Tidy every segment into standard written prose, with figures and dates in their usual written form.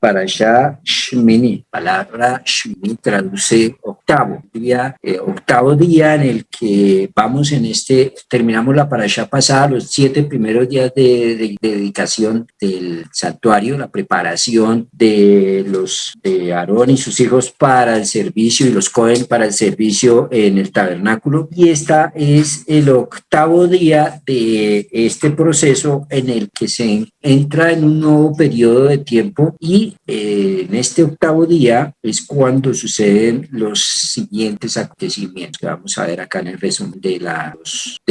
Parashá Shmini, palabra Shmini traduce octavo día en el que vamos terminamos la parashá pasada, los 7 primeros días de dedicación del santuario, la preparación de Aarón y sus hijos para el servicio y los Cohen para el servicio en el tabernáculo, y esta es el octavo día de este proceso en el que se entra en un nuevo periodo de tiempo, y en este octavo día es cuando suceden los siguientes acontecimientos que vamos a ver acá en el resumen de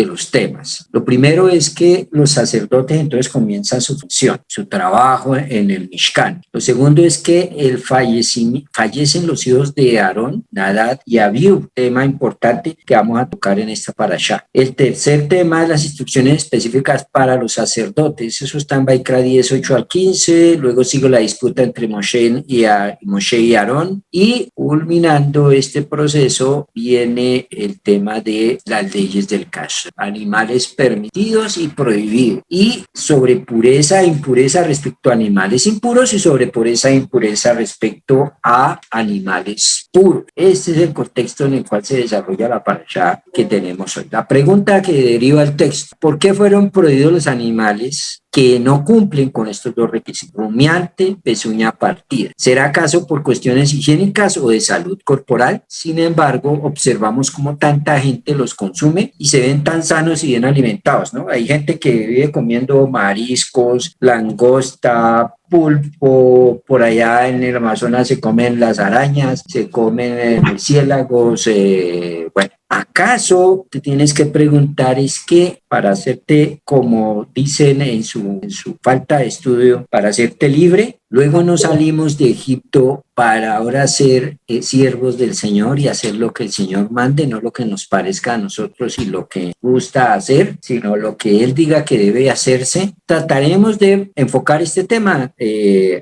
los temas. Lo primero es que los sacerdotes entonces comienzan su función, su trabajo en el Mishkan. Lo segundo es que fallecen los hijos de Aarón, Nadab y Abiú, tema importante que vamos a tocar en esta parashá. El tercer tema es las instrucciones específicas para los sacerdotes. Eso está en Vaikra 18 al 15. Luego sigue la disputa entre Moshe y Aarón, y culminando este proceso viene el tema de las leyes del caso, animales permitidos y prohibidos, y sobre pureza e impureza respecto a animales impuros y sobre pureza e impureza respecto a animales puros. Este es el contexto en el cual se desarrolla la parashá que tenemos hoy. La pregunta que deriva el texto: ¿por qué fueron prohibidos los animales que no cumplen con estos dos requisitos? Rumiante, pezuña partida. ¿Será acaso por cuestiones higiénicas o de salud corporal? Sin embargo, observamos cómo tanta gente los consume y se ven tan sanos y bien alimentados, ¿no? Hay gente que vive comiendo mariscos, langosta, pulpo. Por allá en el Amazonas se comen las arañas, se comen murciélagos. Bueno, ¿acaso te tienes que preguntar es que para hacerte, como dicen en su falta de estudio, para hacerte libre? Luego nos salimos de Egipto para ahora ser siervos del Señor y hacer lo que el Señor mande, no lo que nos parezca a nosotros y lo que gusta hacer, sino lo que Él diga que debe hacerse. Trataremos de enfocar este tema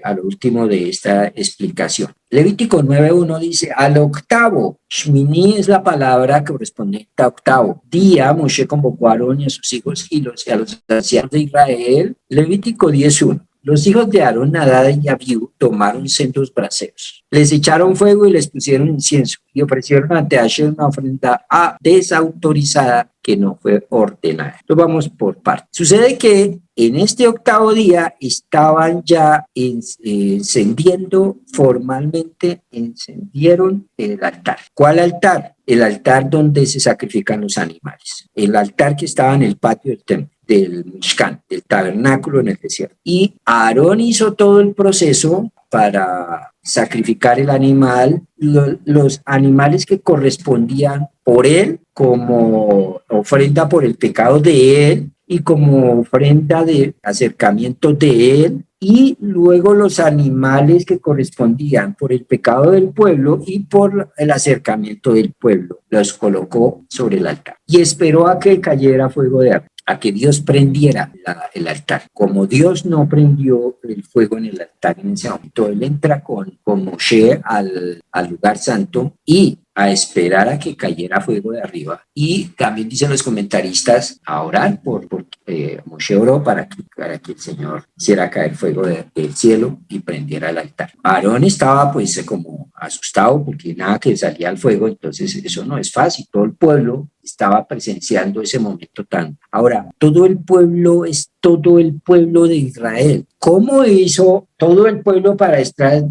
a lo último de esta explicación. Levítico 9:1 dice: al octavo, Shmini es la palabra correspondiente a octavo día, Moshe convocó a Aarón y a sus hijos y a los ancianos de Israel. Levítico 10:1. Los hijos de Aarón, Nadab y Abiú tomaron sendos braseros, les echaron fuego y les pusieron incienso y ofrecieron ante Hashem una ofrenda desautorizada que no fue ordenada. Entonces vamos por partes. Sucede que en este octavo día estaban ya encendiendo formalmente, encendieron el altar. ¿Cuál altar? El altar donde se sacrifican los animales. El altar que estaba en el patio del templo, del Mishkan, del tabernáculo en el desierto. Y Aarón hizo todo el proceso para sacrificar el animal, los animales que correspondían por él como ofrenda por el pecado de él y como ofrenda de acercamiento de él, y luego los animales que correspondían por el pecado del pueblo y por el acercamiento del pueblo. Los colocó sobre el altar y esperó a que cayera fuego de arriba, a que Dios prendiera el altar. Como Dios no prendió el fuego en el altar en ese momento, él entra con Moshe al lugar santo y a esperar a que cayera fuego de arriba. Y también dicen los comentaristas a orar porque Moshe oró para que el Señor hiciera caer fuego del cielo y prendiera el altar. Aarón estaba pues como asustado porque nada que salía al fuego, entonces eso no es fácil. Todo el pueblo estaba presenciando ese momento tan... Ahora, todo el pueblo es todo el pueblo de Israel. ¿Cómo hizo todo el pueblo para estar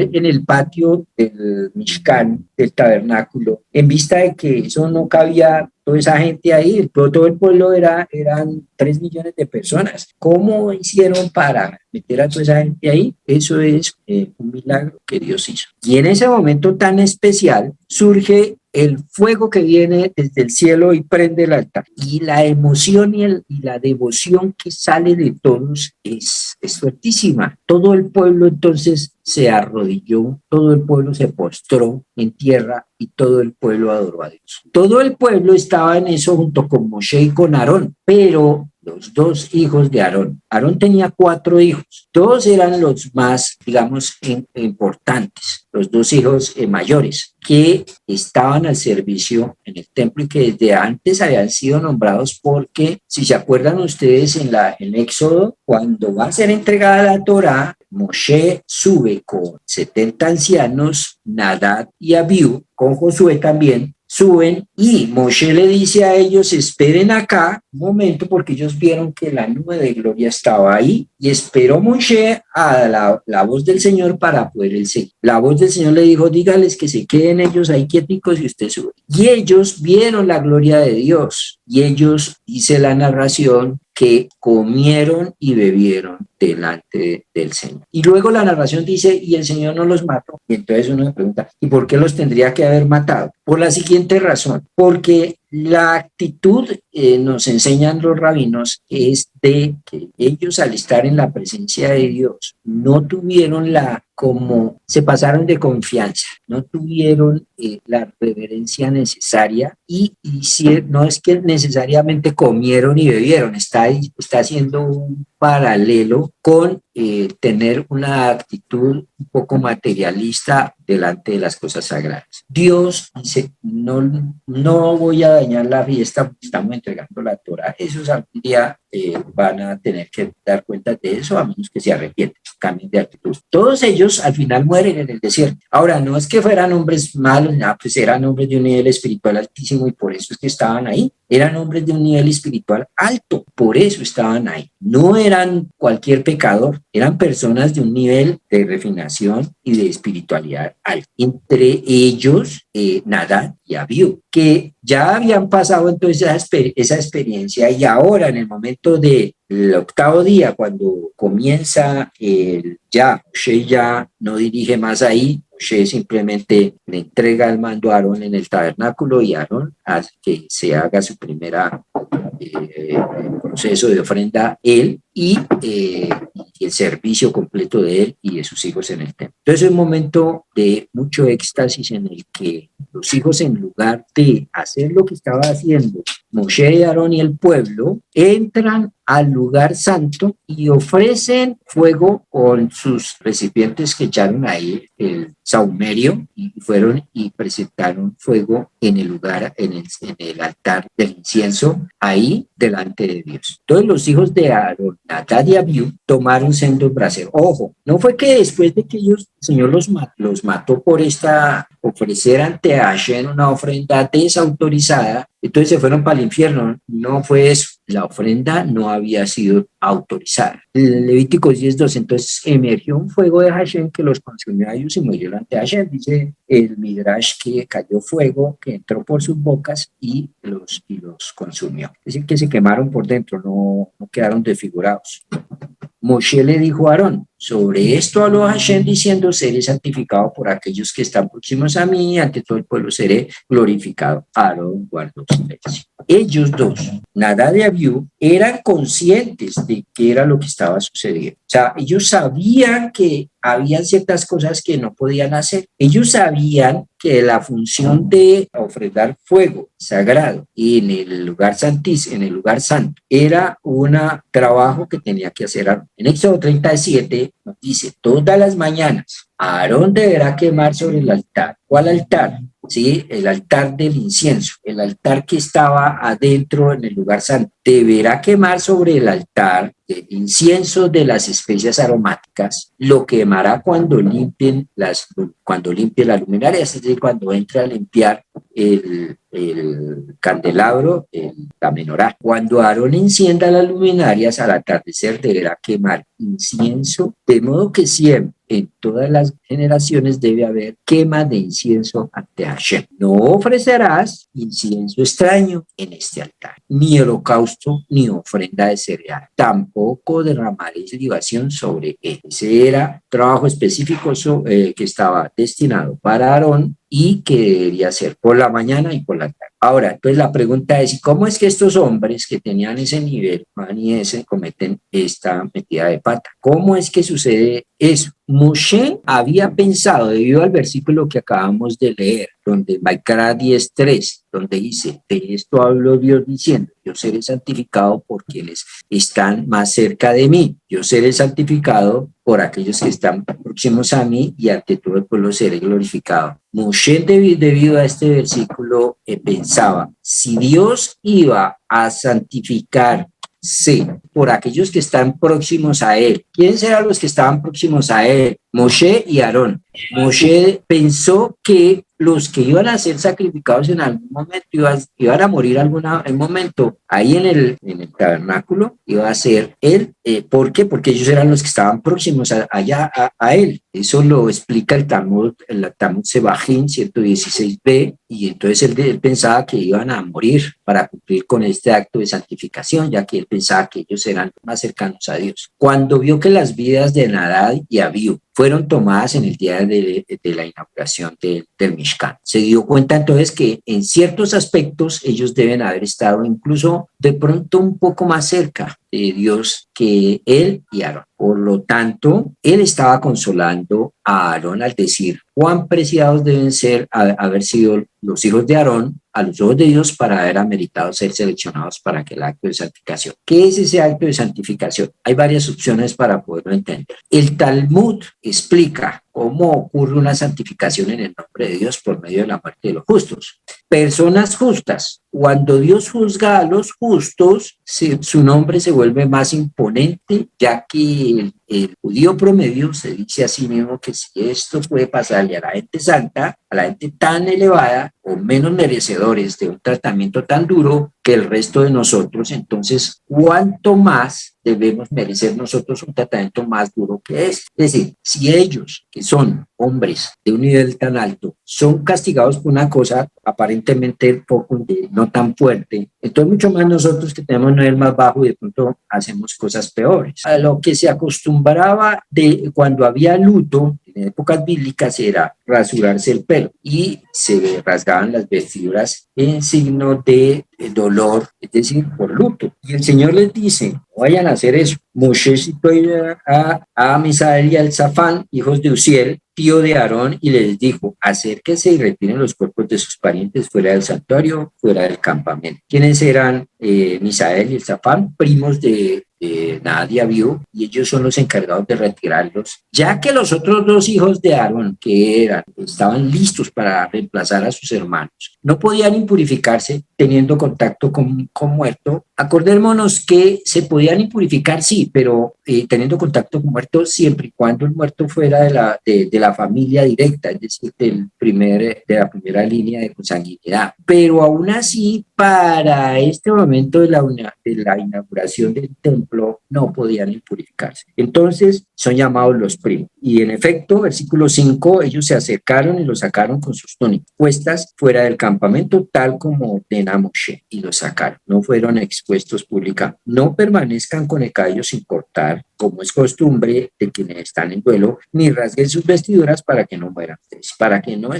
en el patio del Mishkan, del tabernáculo, en vista de que eso no cabía toda esa gente ahí? Todo el pueblo eran 3 millones de personas. ¿Cómo hicieron para meter a toda esa gente ahí? Eso es un milagro que Dios hizo. Y en ese momento tan especial surge el fuego que viene desde el cielo y prende el altar. Y la emoción y la devoción que sale de todos es fuertísima. Todo el pueblo entonces se arrodilló, todo el pueblo se postró en tierra y todo el pueblo adoró a Dios. Todo el pueblo estaba en eso junto con Moshe y con Aarón, pero los dos hijos de Aarón. Aarón tenía 4 hijos. Todos eran los más, digamos, importantes, los 2 hijos mayores, que estaban al servicio en el templo y que desde antes habían sido nombrados porque, si se acuerdan ustedes en Éxodo, cuando va a ser entregada la Torá, Moshe sube con 70 ancianos, Nadab y Abiú, con Josué también, suben y Moshe le dice a ellos, esperen acá un momento, porque ellos vieron que la nube de gloria estaba ahí y esperó Moshe a la voz del Señor para poder él seguir. La voz del Señor le dijo, dígales que se queden ellos ahí quieticos y usted sube. Y ellos vieron la gloria de Dios y ellos, dice la narración, que comieron y bebieron delante del Señor. Y luego la narración dice, y el Señor no los mató. Y entonces uno se pregunta, ¿y por qué los tendría que haber matado? Por la siguiente razón, porque la actitud, nos enseñan los rabinos, es de que ellos al estar en la presencia de Dios no tuvieron como se pasaron de confianza, no tuvieron la reverencia necesaria y no es que necesariamente comieron y bebieron, está haciendo un paralelo con tener una actitud un poco materialista delante de las cosas sagradas. Dios dice, no voy a dañar la fiesta porque estamos entregando la Torá. Esos algún día van a tener que dar cuenta de eso, a menos que se arrepienten, cambien de actitud. Todos ellos al final mueren en el desierto. Ahora, no es que fueran hombres malos, pues eran hombres de un nivel espiritual altísimo y por eso es que estaban ahí. Eran hombres de un nivel espiritual alto, por eso estaban ahí. No eran cualquier pecador, eran personas de un nivel de refinación y de espiritualidad alto. Entre ellos, Nadab y Abiú, que ya habían pasado entonces esa experiencia y ahora en el momento del 8º día, cuando comienza Moshe ya no dirige más ahí, Moshe simplemente le entrega el mando a Aarón en el tabernáculo y Aarón hace que se haga su primera proceso de ofrenda él y el servicio completo de él y de sus hijos en el templo. Entonces es un momento de mucho éxtasis en el que los hijos, en lugar de hacer lo que estaba haciendo Moshe, Aarón y el pueblo, entran al lugar santo y ofrecen fuego con sus recipientes que echaron ahí, el saumerio, y fueron y presentaron fuego en el lugar, en el altar del incienso, ahí delante de Dios. Todos los hijos de Aarón, Nadab y Abiú, tomaron sendos braseros. Ojo, no fue que después de que ellos, el Señor los mató por ofrecer ante Hashem una ofrenda desautorizada, entonces se fueron para el infierno. No fue eso. La ofrenda no había sido autorizada. Levíticos 10:2, entonces emergió un fuego de Hashem que los consumió a ellos y murieron ante Hashem. Dice el Midrash que cayó fuego que entró por sus bocas y los consumió. Es decir, que se quemaron por dentro, no quedaron desfigurados. Moshe le dijo a Aarón, sobre esto habló Hashem diciendo, seré santificado por aquellos que están próximos a mí, ante todo el pueblo seré glorificado. Aarón guardó silencio. Ellos dos, Nadab y Abiú, eran conscientes de qué era lo que estaba sucediendo. O sea, ellos sabían que había ciertas cosas que no podían hacer. Ellos sabían que la función de ofrendar fuego sagrado en el lugar santísimo, en el lugar santo, era un trabajo que tenía que hacer Aarón. En Éxodo 37 nos dice, todas las mañanas Aarón deberá quemar sobre el altar. ¿Cuál altar? Sí, el altar del incienso, el altar que estaba adentro en el lugar santo. Deberá quemar sobre el altar el incienso de las especias aromáticas, lo quemará cuando limpie la luminaria, es decir, cuando entre a limpiar el candelabro, la menorá. Cuando Aarón encienda las luminarias al atardecer, deberá quemar incienso, de modo que siempre, en todas las generaciones, debe haber quema de incienso ante Hashem. No ofrecerás incienso extraño en este altar, ni holocausto, ni ofrenda de cereal. Tampoco derramaréis libación sobre él. Ese era trabajo específico que estaba destinado para Aarón y que debería ser por la mañana y por la tarde. Ahora, entonces la pregunta es, ¿cómo es que estos hombres que tenían ese nivel, Man y ese, cometen esta metida de pata? ¿Cómo es que sucede eso? Moshe había pensado, debido al versículo que acabamos de leer, donde Baikara 10:3, donde dice, de esto habló Dios diciendo, yo seré santificado por quienes están más cerca de mí, yo seré santificado por aquellos que están próximos a mí y ante todo el pueblo seré glorificado. Moshe, debido a este versículo, pensaba, si Dios iba a santificar por aquellos que están próximos a él. ¿Quiénes eran los que estaban próximos a él? Moshe y Aarón. Moshe pensó que los que iban a ser sacrificados en algún momento iban a morir en un momento ahí en el tabernáculo, iba a ser él. ¿Por qué? Porque ellos eran los que estaban próximos allá a él. Eso lo explica el Talmud Sebajim 116b, y entonces él pensaba que iban a morir para cumplir con este acto de santificación, ya que él pensaba que ellos eran más cercanos a Dios. Cuando vio que las vidas de Nadab y Abiú fueron tomadas en el día de la inauguración del Mishkan, se dio cuenta entonces que en ciertos aspectos ellos deben haber estado incluso de pronto un poco más cerca de Dios que él y Aarón. Por lo tanto, él estaba consolando a Aarón al decir cuán preciados deben haber sido los hijos de Aarón a los ojos de Dios para haber ameritado ser seleccionados para aquel acto de santificación. ¿Qué es ese acto de santificación? Hay varias opciones para poderlo entender. El Talmud explica cómo ocurre una santificación en el nombre de Dios por medio de la muerte de los justos. Personas justas. Cuando Dios juzga a los justos, su nombre se vuelve más imponente, ya que el judío promedio se dice a sí mismo que si esto puede pasarle a la gente santa, a la gente tan elevada o menos merecedores de un tratamiento tan duro que el resto de nosotros, entonces, ¿cuánto más debemos merecer nosotros un tratamiento más duro que es? Es decir, si ellos, que son hombres de un nivel tan alto, son castigados por una cosa aparentemente poco, no tan fuerte, entonces mucho más nosotros que tenemos un nivel más bajo y de pronto hacemos cosas peores. A lo que se acostumbraba cuando había luto, en épocas bíblicas, era rasurarse el pelo y se rasgaban las vestiduras en signo de dolor, es decir, por luto. Y el Señor les dice, no vayan a hacer eso. Moshe citó a Misael y al Zafán, hijos de Uziel, tío de Aarón, y les dijo, acérquense y retiren los cuerpos de sus parientes fuera del santuario, fuera del campamento. ¿Quiénes eran Misael y el Zafán? Primos de Nadab y Abiú, y ellos son los encargados de retirarlos, ya que los otros dos hijos de Aarón, que estaban listos para reemplazar a sus hermanos, no podían impurificarse teniendo contacto con muerto. Acordémonos que se podían impurificar, sí, pero teniendo contacto con muerto siempre y cuando el muerto fuera de la familia directa, es decir, de la primera línea de consanguinidad. Pero aún así, para este momento de la inauguración del templo, no podían impurificarse. Entonces, son llamados los primos. Y en efecto, versículo 5, ellos se acercaron y los sacaron con sus túnicas puestas fuera del campamento, tal como ordena Moshe, y los sacaron. No fueron expuestos públicamente. No permanezcan con el cabello sin cortar, como es costumbre de quienes están en duelo, ni rasguen sus vestiduras para que no mueran, para que no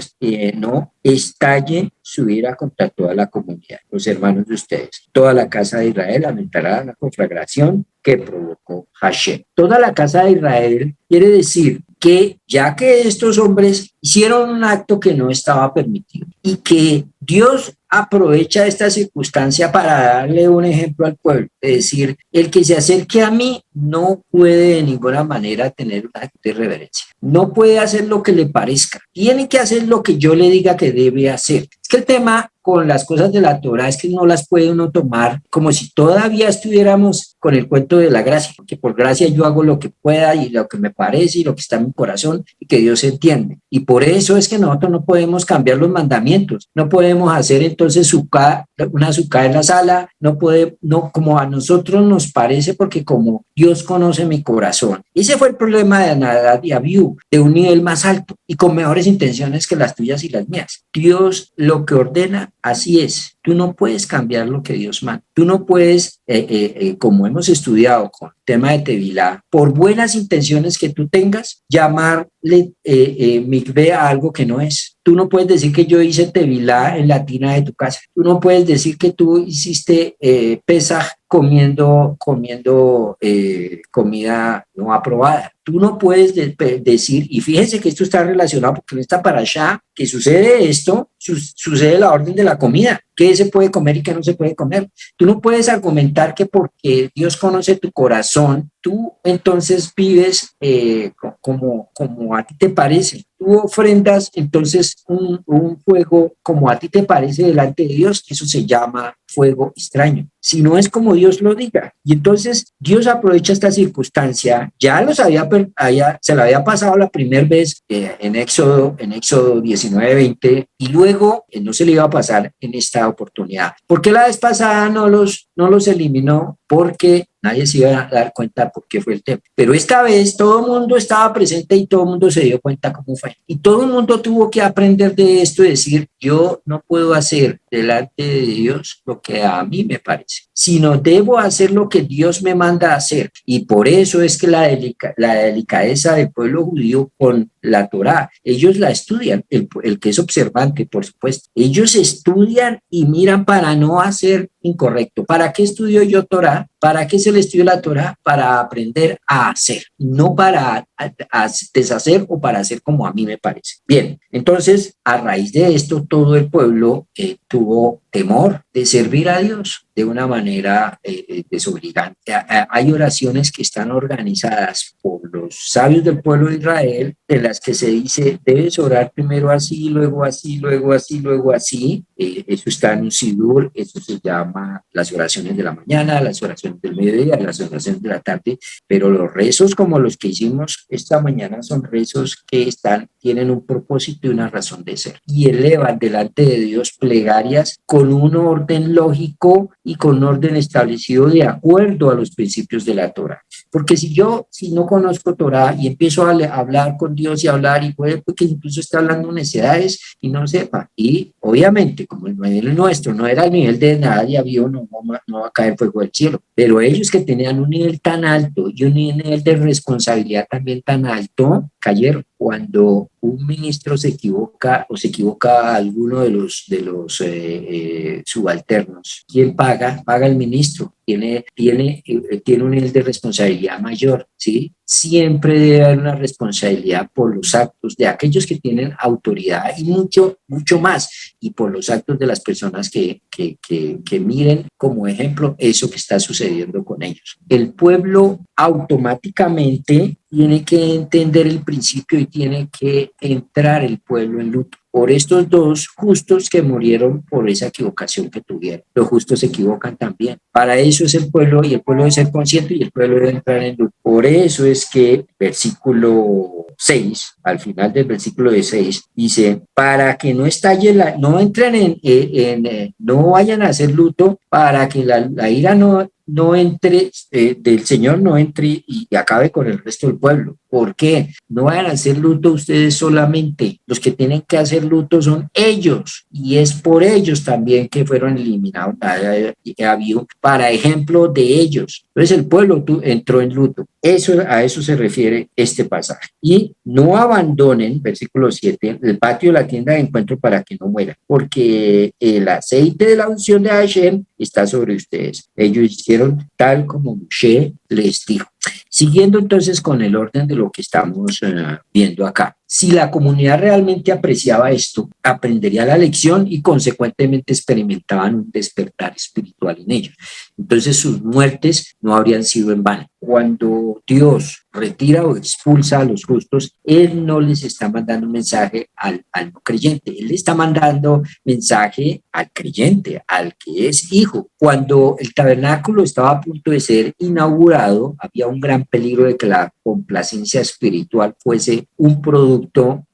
estalle su ira contra toda la comunidad, los hermanos de ustedes. Toda la casa de Israel lamentará la conflagración que provocó Hashem. Toda la casa de Israel quiere decir que ya que estos hombres hicieron un acto que no estaba permitido y que Dios aprovecha esta circunstancia para darle un ejemplo al pueblo, es decir, el que se acerque a mí no puede de ninguna manera tener un acto de reverencia, no puede hacer lo que le parezca, tiene que hacer lo que yo le diga que debe hacer. Es que el tema con las cosas de la Torah es que no las puede uno tomar como si todavía estuviéramos con el cuento de la gracia, porque por gracia yo hago lo que pueda y lo que me parece y lo que está en mi corazón y que Dios entiende. Y por eso es que nosotros no podemos cambiar los mandamientos, no podemos hacer entonces una sucá en la sala, no como a nosotros nos parece, porque como Dios conoce mi corazón. Ese fue el problema de Nadab y Abiú, de un nivel más alto y con mejores intenciones que las tuyas y las mías. Dios lo que ordena, así es. Tú no puedes cambiar lo que Dios manda. Tú no puedes, como hemos estudiado con el tema de Tevilá, por buenas intenciones que tú tengas, llamarle mikvé a algo que no es. Tú no puedes decir que yo hice tevilá en la tina de tu casa. Tú no puedes decir que tú hiciste pesaj comiendo comida no aprobada. Tú no puedes decir, y fíjense que esto está relacionado porque en esta parashá que sucede esto, sucede la orden de la comida, qué se puede comer y qué no se puede comer. Tú no puedes argumentar que porque Dios conoce tu corazón, tú entonces vives como a ti te parece. Tú ofrendas entonces un fuego como a ti te parece delante de Dios, eso se llama fuego extraño. Si no es como Dios lo diga. Y entonces Dios aprovecha esta circunstancia, ya se la había pasado la primera vez en Éxodo 19:20, y luego no se le iba a pasar en esta oportunidad. ¿Por qué la vez pasada no los eliminó? Porque nadie se iba a dar cuenta por qué fue el tema. Pero esta vez todo el mundo estaba presente y todo el mundo se dio cuenta cómo fue. Y todo el mundo tuvo que aprender de esto y decir, yo no puedo hacer delante de Dios lo que a mí me parece, sino debo hacer lo que Dios me manda a hacer. Y por eso es que la delicadeza del pueblo judío con la Torá, ellos la estudian, el que es observante, por supuesto. Ellos estudian y miran para no hacer incorrecto. ¿Para qué estudio yo Torá? ¿Para qué se le estudia la Torá? Para aprender a hacer, no para a deshacer o para hacer como a mí me parece. Bien, entonces, a raíz de esto, todo el pueblo tuvo temor de servir a Dios de una manera desobligante. Hay oraciones que están organizadas por los sabios del pueblo de Israel, de las que se dice, debes orar primero así, luego así, luego así, luego así. Eso está en un sidur, eso se llama las oraciones de la mañana, las oraciones del mediodía, las oraciones de la tarde, pero los rezos como los que hicimos esta mañana son rezos que tienen un propósito y una razón de ser, y elevan delante de Dios plegarias con un orden lógico y con un orden establecido de acuerdo a los principios de la Torá. Porque si no conozco Torá y empiezo a hablar con Dios y hablar, y puede que incluso esté hablando necedades y no sepa, y obviamente como el nivel nuestro no era el nivel de nadie había, no va a caer fuego del cielo, pero ellos que tenían un nivel tan alto y un nivel de responsabilidad también tan alto, cayeron. Cuando un ministro se equivoca o se equivoca alguno de los subalternos, ¿quién paga? Paga el ministro. Tiene un nivel de responsabilidad mayor, ¿sí? Siempre debe haber una responsabilidad por los actos de aquellos que tienen autoridad y mucho más, y por los actos de las personas que miren como ejemplo eso que está sucediendo con ellos. El pueblo automáticamente tiene que entender el principio y tiene que entrar el pueblo en luto por estos dos justos que murieron por esa equivocación que tuvieron. Los justos se equivocan también. Para eso es el pueblo, y el pueblo debe ser consciente y el pueblo debe entrar en luto. Por eso es que versículo 6, al final del versículo de 6, dice, para que no estalle no entren no vayan a hacer luto, para que la ira no entre, del Señor no entre y acabe con el resto del pueblo. ¿Por qué? No vayan a hacer luto ustedes solamente. Los que tienen que hacer luto son ellos, y es por ellos también que fueron eliminados. Había para ejemplo de ellos. Entonces el pueblo entró en luto. A eso se refiere este pasaje. Y no abandonen, versículo 7, el patio de la tienda de encuentro para que no mueran, porque el aceite de la unción de Hashem está sobre ustedes. Ellos hicieron tal como Moshe les dijo. Siguiendo entonces con el orden de lo que estamos viendo acá. Si la comunidad realmente apreciaba esto, aprendería la lección y consecuentemente experimentaban un despertar espiritual en ellos. Entonces sus muertes no habrían sido en vano. Cuando Dios retira o expulsa a los justos, Él no les está mandando un mensaje al no creyente, Él le está mandando mensaje al creyente, al que es hijo. Cuando el tabernáculo estaba a punto de ser inaugurado, había un gran peligro de que la complacencia espiritual fuese un producto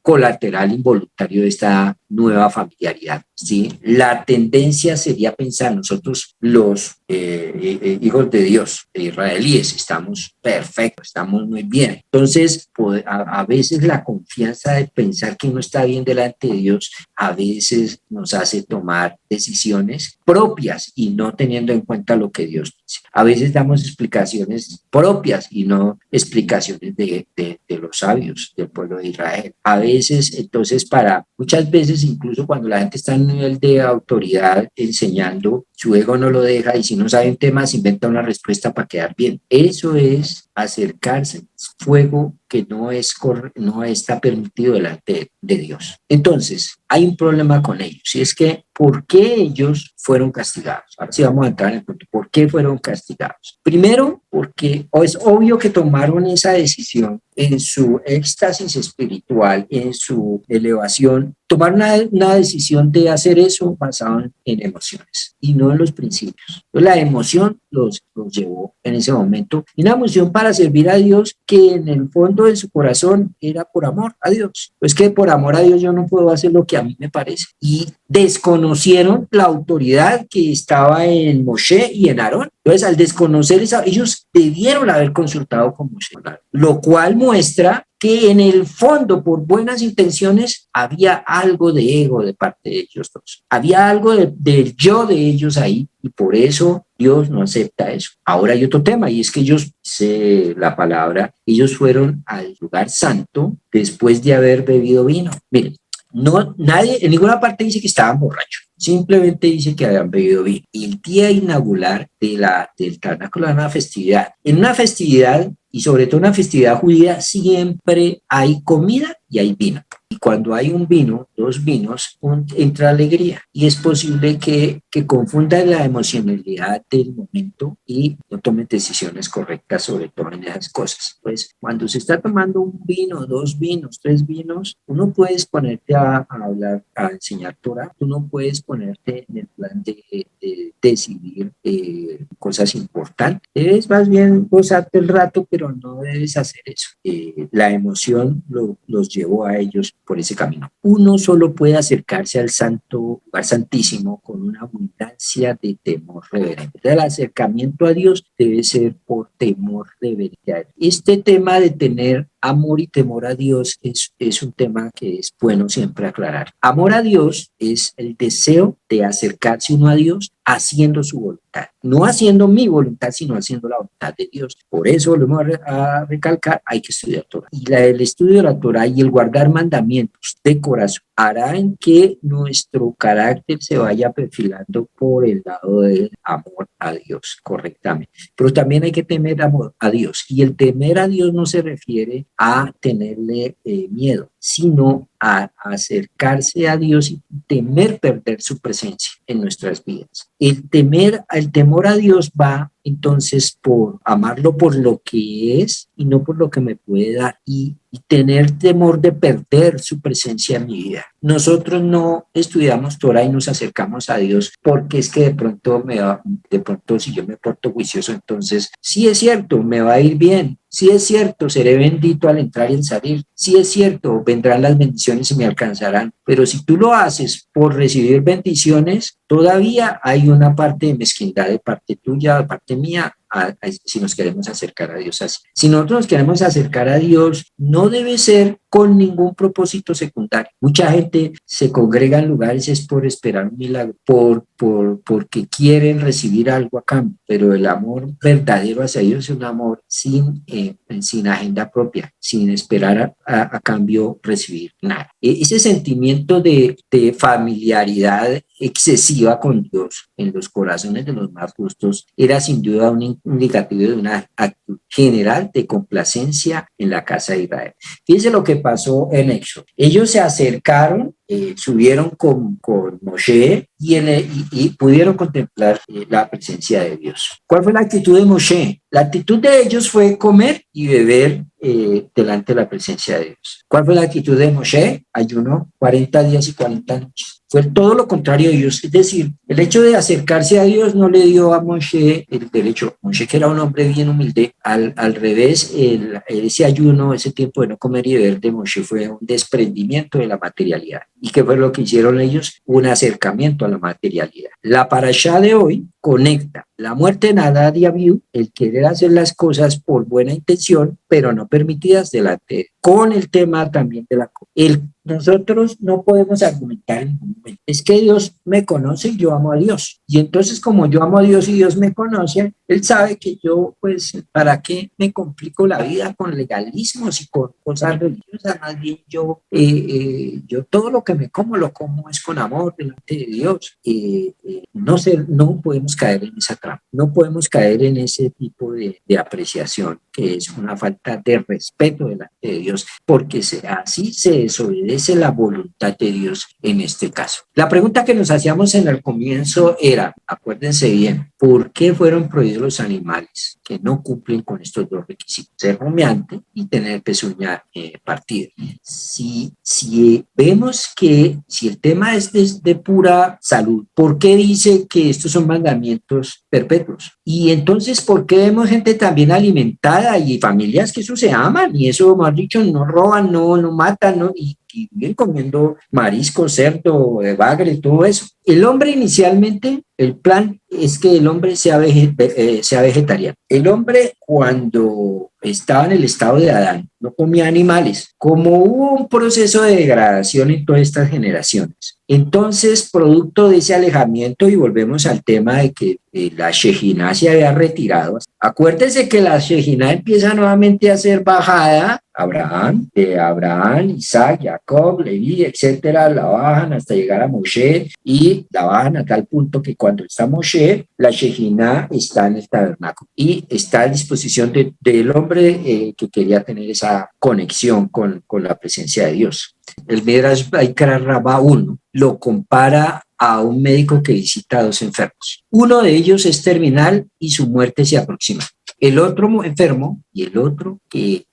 colateral involuntario de esta nueva familiaridad, ¿sí? La tendencia sería pensar, nosotros los hijos de Dios, israelíes, estamos perfectos, estamos muy bien. Entonces, a veces la confianza de pensar que uno está bien delante de Dios, a veces nos hace tomar decisiones propias y no teniendo en cuenta lo que Dios dice. A veces damos explicaciones propias y no explicaciones de los sabios del pueblo de Israel. A veces veces, entonces, muchas veces, incluso cuando la gente está en un nivel de autoridad enseñando, su ego no lo deja y si no sabe un tema, se inventa una respuesta para quedar bien. Eso es acercarse, fuego que no está permitido delante de Dios. Entonces, hay un problema con ellos, y es que, ¿por qué ellos fueron castigados? Ahora sí vamos a entrar en el punto, ¿por qué fueron castigados? Primero, porque es obvio que tomaron esa decisión en su éxtasis espiritual, en su elevación, tomar una decisión de hacer eso basado en emociones y no en los principios. La emoción los llevó en ese momento, una emoción para servir a Dios que en el fondo de su corazón era por amor a Dios. Pues que por amor a Dios yo no puedo hacer lo que a mí me parece. Y desconocieron la autoridad que estaba en Moshe y en Aarón. Entonces, al desconocer esa, ellos debieron haber consultado con Moshe, lo cual muestra que en el fondo, por buenas intenciones, había algo de ego de parte de ellos dos. Había algo del yo de ellos ahí y por eso Dios no acepta eso. Ahora hay otro tema y es que ellos, dice la palabra, ellos fueron al lugar santo después de haber bebido vino. Miren, nadie, en ninguna parte dice que estaban borrachos. Simplemente dice que habían bebido vino. Y el día inaugural del tabernáculo era una festividad. En una festividad, y sobre todo una festividad judía, siempre hay comida y hay vino. Y cuando hay un vino, dos vinos, entra alegría. Y es posible que confundan la emocionalidad del momento y no tomen decisiones correctas sobre todo en esas cosas. Pues cuando se está tomando un vino, dos vinos, tres vinos, tú no puedes ponerte a hablar, a enseñar Torah, tú no puedes ponerte en el plan de decidir cosas importantes. Debes más bien gozarte el rato, pero no debes hacer eso. La emoción los llevó a ellos por ese camino. Uno solo puede acercarse al santo lugar santísimo con una abundancia de temor reverente. El acercamiento a Dios debe ser por temor reverente. Este tema de tener amor y temor a Dios es un tema que es bueno siempre aclarar. Amor a Dios es el deseo de acercarse uno a Dios haciendo su voluntad. No haciendo mi voluntad, sino haciendo la voluntad de Dios. Por eso, lo vamos a recalcar, hay que estudiar Torah. Y el estudio de la Torah y el guardar mandamientos de corazón hará en que nuestro carácter se vaya perfilando por el lado del amor a Dios correctamente. Pero también hay que temer amor a Dios. Y el temer a Dios no se refiere a tenerle miedo, sino a acercarse a Dios y temer perder su presencia en nuestras vidas. El temor a Dios va entonces por amarlo por lo que es y no por lo que me puede dar y tener temor de perder su presencia en mi vida. Nosotros no estudiamos Torah y nos acercamos a Dios porque es que de pronto si yo me porto juicioso, entonces sí es cierto, me va a ir bien. Sí es cierto, seré bendito al entrar y al salir. Sí es cierto, vendrán las bendiciones y me alcanzarán. Pero si tú lo haces por recibir bendiciones, todavía hay una parte de mezquindad de parte tuya, de parte mía, si nos queremos acercar a Dios así. Si nosotros nos queremos acercar a Dios, no debe ser con ningún propósito secundario. Mucha gente se congrega en lugares es por esperar un milagro, porque quieren recibir algo a cambio, pero el amor verdadero hacia Dios es un amor sin agenda propia, sin esperar a cambio recibir nada. Ese sentimiento de familiaridad excesiva con Dios en los corazones de los más justos era sin duda un indicativo de una actitud general de complacencia en la casa de Israel. Fíjense lo que pasó en Éxodo. Ellos se acercaron, subieron con Moshe y pudieron contemplar la presencia de Dios. ¿Cuál fue la actitud de Moshe? La actitud de ellos fue comer y beber delante de la presencia de Dios. ¿Cuál fue la actitud de Moshe? Ayunó 40 días y 40 noches. Fue todo lo contrario de Dios. Es decir, el hecho de acercarse a Dios no le dio a Moshe el derecho. Moshe, que era un hombre bien humilde, al revés, ese ayuno, ese tiempo de no comer y beber de Moshe fue un desprendimiento de la materialidad. ¿Y qué fue lo que hicieron ellos? Un acercamiento a la materialidad. La parashá de hoy conecta la muerte de Nadab y Abiú, el querer hacer las cosas por buena intención, pero no permitidas delante de él, con el tema también de la comida. Nosotros no podemos argumentar en ningún momento. Es que Dios me conoce y yo amo a Dios. Y entonces, como yo amo a Dios y Dios me conoce, Él sabe que yo, pues, ¿para qué me complico la vida con legalismos y con cosas religiosas? Más bien yo todo lo que me como, lo como es con amor delante de Dios. No podemos caer en esa trampa. No podemos caer en ese tipo de apreciación, que es una falta de respeto delante de Dios, porque así se desobedece la voluntad de Dios en este caso. La pregunta que nos hacíamos en el comienzo era, acuérdense bien, ¿por qué fueron prohibidos los animales que no cumplen con estos dos requisitos? Ser rumiante y tener pezuña partida. Si vemos que si el tema es de pura salud, ¿por qué dice que estos son mandamientos perpetuos? Y entonces, ¿por qué vemos gente también alimentada y familias que eso se aman y eso, más dicho, no roban, no matan, ¿no? Y viven comiendo marisco, cerdo, bagre, todo eso? El hombre inicialmente, el plan es que el hombre sea vegetariano. El hombre, cuando estaba en el estado de Adán, no comía animales. Como hubo un proceso de degradación en todas estas generaciones, entonces, producto de ese alejamiento, y volvemos al tema de que la Shejinah se había retirado. Acuérdense que la Shejinah empieza nuevamente a ser bajada. Abraham, Isaac, Jacob, Leví, etcétera, la bajan hasta llegar a Moshe y la bajan a tal punto que cuando está Moshe, la Shejinah está en el tabernáculo y está a disposición del hombre que quería tener esa conexión con la presencia de Dios. El Midrash Baikra Rabá 1 lo compara a un médico que visita a dos enfermos. Uno de ellos es terminal y su muerte se aproxima. El otro enfermo y el otro que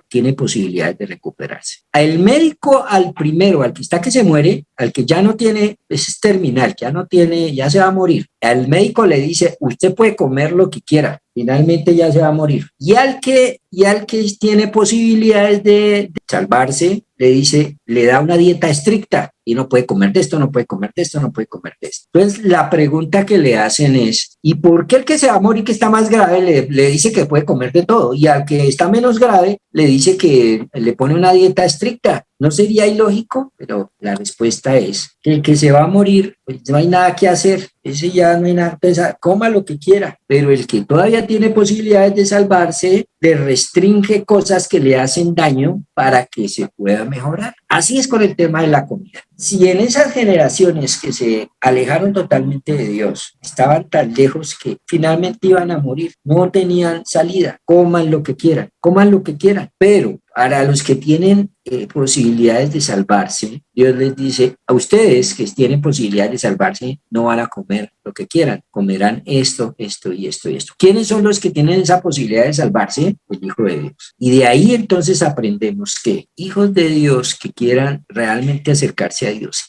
tiene posibilidades de recuperarse. El médico, al primero, al que está que se muere, al que ya no tiene, es terminal, ya se va a morir. Al médico le dice, usted puede comer lo que quiera, finalmente ya se va a morir. Y al que tiene posibilidades de salvarse, le da una dieta estricta y no puede comer de esto, no puede comer de esto, no puede comer de esto. Entonces, la pregunta que le hacen es, ¿y por qué el que se va a morir, que está más grave, le dice que puede comer de todo? Y al que está menos grave, le dice que le pone una dieta estricta. ¿No sería ilógico? Pero la respuesta es que el que se va a morir, pues no hay nada que hacer, ese ya no hay nada que pensar, coma lo que quiera, pero el que todavía tiene posibilidades de salvarse, le restringe cosas que le hacen daño para que se pueda mejorar. Así es con el tema de la comida. Si en esas generaciones que se alejaron totalmente de Dios, estaban tan lejos que finalmente iban a morir, no tenían salida, coman lo que quieran, pero para los que tienen posibilidades de salvarse, Dios les dice, a ustedes que tienen posibilidades de salvarse, no van a comer lo que quieran, comerán esto y esto y esto. ¿Quiénes son los que tienen esa posibilidad de salvarse? El Hijo de Dios. Y de ahí entonces aprendemos que hijos de Dios que quieran realmente acercarse a Dios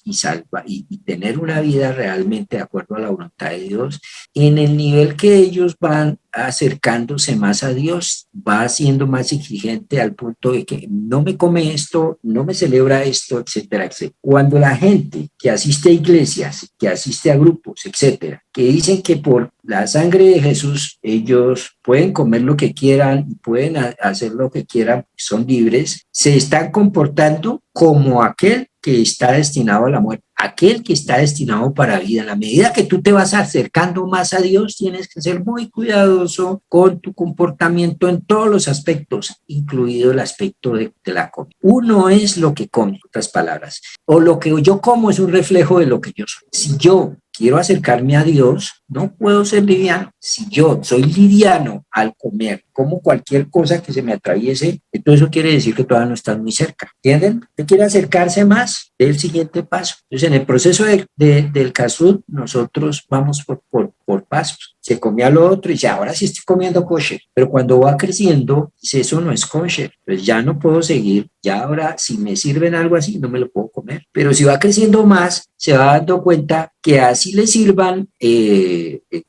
y tener una vida realmente de acuerdo a la voluntad de Dios, en el nivel que ellos van acercándose más a Dios, va siendo más exigente al punto de que no me come esto, no me celebra esto, etcétera, etcétera. Cuando la gente que asiste a iglesias, que asiste a grupos, etcétera, que dicen que por la sangre de Jesús ellos pueden comer lo que quieran y pueden hacer lo que quieran, son libres, se están comportando como aquel que está destinado a la muerte, aquel que está destinado para vida. En la medida que tú te vas acercando más a Dios, tienes que ser muy cuidadoso con tu comportamiento en todos los aspectos, incluido el aspecto de la comida. Uno es lo que come, en otras palabras, o lo que yo como es un reflejo de lo que yo soy. Si yo quiero acercarme a Dios, no puedo ser liviano. Si yo soy liviano al comer, como cualquier cosa que se me atraviese, entonces eso quiere decir que todavía no estás muy cerca. ¿Entienden? ¿Usted quiere acercarse más? Es el siguiente paso. Entonces, en el proceso del kashrut, nosotros vamos por pasos. Se comía lo otro y dice, ahora sí estoy comiendo kosher. Pero cuando va creciendo, dice, eso no es kosher. Pues ya no puedo seguir. Ya ahora, si me sirven algo así, no me lo puedo comer. Pero si va creciendo más, se va dando cuenta que así le sirvan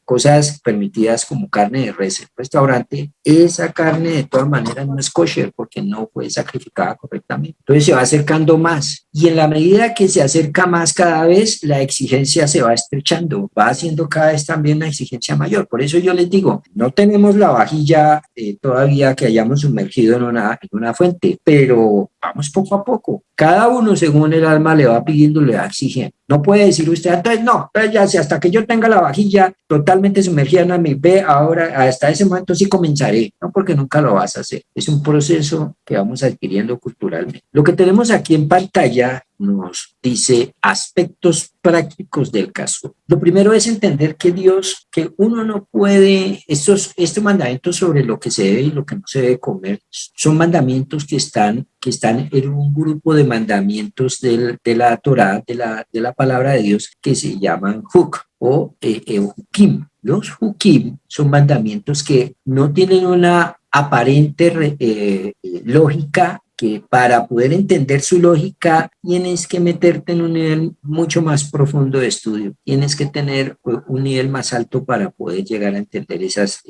cosas permitidas como carne de res en el restaurante, esa carne de todas maneras no es kosher porque no fue sacrificada correctamente. Entonces se va acercando más, y en la medida que se acerca más cada vez, la exigencia se va estrechando, va haciendo cada vez también una exigencia mayor. Por eso yo les digo, no tenemos la vajilla todavía que hayamos sumergido en una fuente, pero vamos poco a poco. Cada uno, según el alma le va pidiendo, le va exigiendo. No puede decir usted, entonces no, entonces ya si hasta que yo tenga la vajilla totalmente sumergida en mi ve, ahora hasta ese momento sí comenzaré. No, porque nunca lo vas a hacer. Es un proceso que vamos adquiriendo culturalmente. Lo que tenemos aquí en pantalla nos dice aspectos prácticos del caso. Lo primero es entender que Dios, que uno no puede, estos mandamientos sobre lo que se debe y lo que no se debe comer, son mandamientos que están en un grupo de mandamientos de la Torá, de la palabra de Dios, que se llaman Huk o Hukim. Los Hukim son mandamientos que no tienen una aparente lógica, que para poder entender su lógica tienes que meterte en un nivel mucho más profundo de estudio, tienes que tener un nivel más alto para poder llegar a entender esas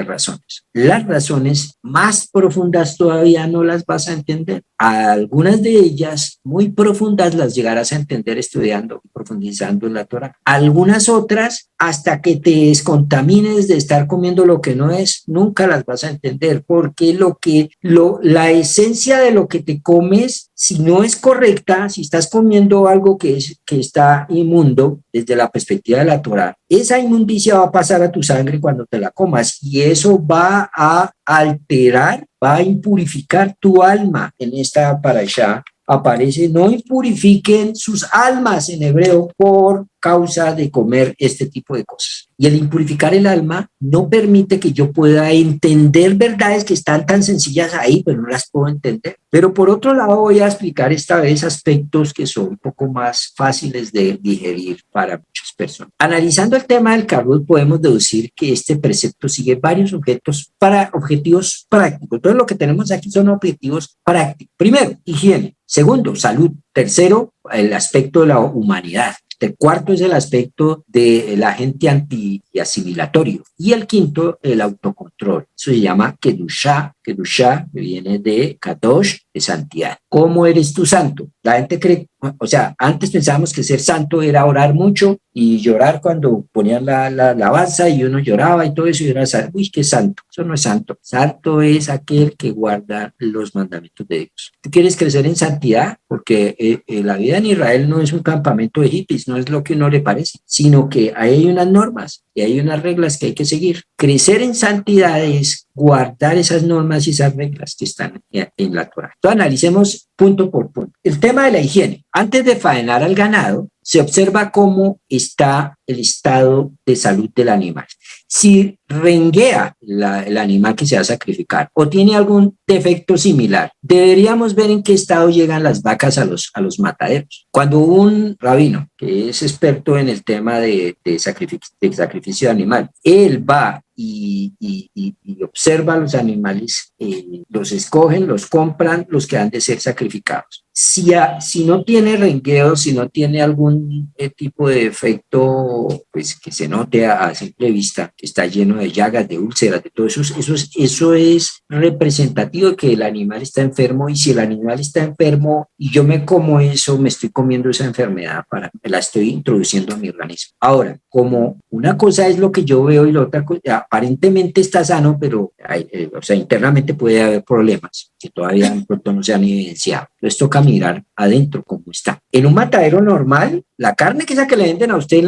razones. Las razones más profundas todavía no las vas a entender. Algunas de ellas muy profundas las llegarás a entender estudiando y profundizando en la Torá. Algunas otras, hasta que te descontamines de estar comiendo lo que no es, nunca las vas a entender, porque la esencia de lo que te comes, si no es correcta, si estás comiendo algo que está inmundo desde la perspectiva de la Torá, esa inmundicia va a pasar a tu sangre cuando te la comas, y eso va a alterar, va a impurificar tu alma. En esta parashá aparece: no impurifiquen sus almas, en hebreo, por causa de comer este tipo de cosas. Y el impurificar el alma no permite que yo pueda entender verdades que están tan sencillas ahí, pero no las puedo entender. Pero por otro lado voy a explicar esta vez aspectos que son un poco más fáciles de digerir para muchas personas. Analizando el tema del Kabul, podemos deducir que este precepto sigue varios objetivos prácticos. Entonces lo que tenemos aquí son objetivos prácticos. Primero, higiene. Segundo, salud. Tercero, el aspecto de la humanidad. El cuarto es el aspecto del agente anti-asimilatorio. Y el quinto, el autocontrol. Eso se llama Kedushá. Kedushá, que viene de Kadosh, de santidad. ¿Cómo eres tú santo? La gente cree, o sea, antes pensábamos que ser santo era orar mucho y llorar cuando ponían la alabanza y uno lloraba y todo eso, y era, uy, qué santo. Eso no es santo. Santo es aquel que guarda los mandamientos de Dios. ¿Tú quieres crecer en santidad? Porque la vida en Israel no es un campamento de hippies, no es lo que uno le parece, sino que hay unas normas y hay unas reglas que hay que seguir. Crecer en santidad es guardar esas normas y esas reglas que están en la Torá. Entonces analicemos punto por punto. El tema de la higiene. Antes de faenar al ganado, se observa cómo está el estado de salud del animal. Si renguea el animal que se va a sacrificar o tiene algún defecto similar, deberíamos ver en qué estado llegan las vacas a los mataderos. Cuando un rabino, que es experto en el tema de sacrificio de animal, él va y observa a los animales, los escogen, los compran, los que han de ser sacrificados. Si no tiene rengueo, si no tiene algún tipo de defecto, pues que se note a simple vista, que está lleno de llagas, de úlceras, de todo eso es representativo de que el animal está enfermo, y si el animal está enfermo y yo me como eso, me estoy comiendo esa enfermedad, la estoy introduciendo a mi organismo. Ahora, como una cosa es lo que yo veo y la otra cosa, aparentemente está sano, pero internamente puede haber problemas que todavía de pronto no se han evidenciado. Entonces toca mirar adentro cómo está. En un matadero normal, la carne que le venden a usted,